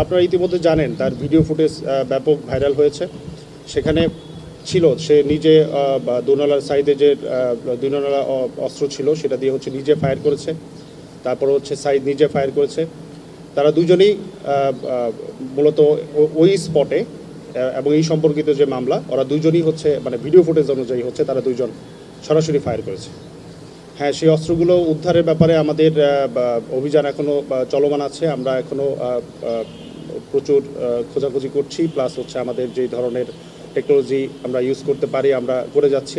আপনারা ইতিমধ্যে জানেন তার ভিডিও ফুটেজ ব্যাপক ভাইরাল হয়েছে। সেখানে ছিল সে নিজে দুনালার সাইডে যে দুনালা অস্ত্র ছিল সেটা দিয়ে হচ্ছে নিজে ফায়ার করেছে, তারপর হচ্ছে সাইদ নিজে ফায়ার করেছে। তারা দুজনেই মূলত ওই স্পটে এবং এই সম্পর্কিত যে মামলা ওরা দুজনই হচ্ছে মানে ভিডিও ফুটেজ অনুযায়ী হচ্ছে তারা দুজন সরাসরি ফায়ার করেছে। হ্যাঁ, সেই অস্ত্রগুলো উদ্ধারের ব্যাপারে আমাদের অভিযান এখনও চলমান আছে। আমরা এখনও প্রচুর খোঁজাখুঁজি করছি, প্লাস হচ্ছে আমাদের যেই ধরনের টেকনোলজি আমরা ইউজ করতে পারি আমরা করে যাচ্ছি।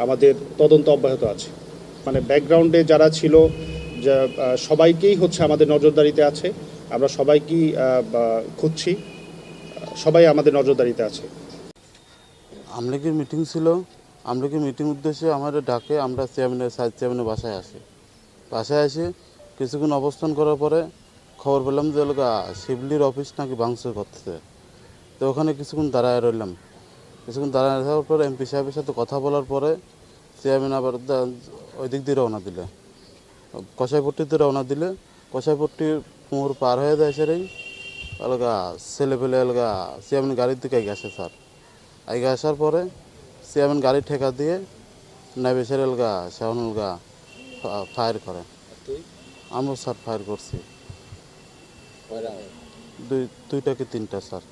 আমাদের তদন্ত অব্যাহত আছে। মানে ব্যাকগ্রাউন্ডে যারা ছিল যা সবাইকেই হচ্ছে আমাদের নজরদারিতে আছে। আমরা সবাইকেই খুঁজছি, সবাই আমাদের নজরদারিতে আছে। আমলিগের মিটিং ছিল, আমলিগের মিটিং উদ্দেশ্যে আমাদের ডাকে, আমরা সাইড চেয়ারম্যানের বাসায় আসি কিছুক্ষণ অবস্থান করার পরে খবর পেলাম যে শিবলির অফিস নাকি ভাঙচুর করতেছে। তো ওখানে কিছুক্ষণ দাঁড়ায় রইলাম। কিছুক্ষণ দাঁড়ায় থাকার পরে এমপি সাহেবের সাথে কথা বলার পরে চেয়ারম্যান আবার ওই দিক দিয়ে রওনা দিলে, কষাইপট্টিতে রওনা দিলে কষাইপট্টির মোড় পার হয়ে যায় সেটাই ছেলে পেলে চেয়ারম্যান গাড়ির দিকে গেছে স্যার। আগে আসার পরে চেয়ারম্যান গাড়ি ঠেকা দিয়ে নেবে সেরে শাহন ফায়ার করে। আমরা স্যার ফায়ার করছি দুইটা কি তিনটা স্যার।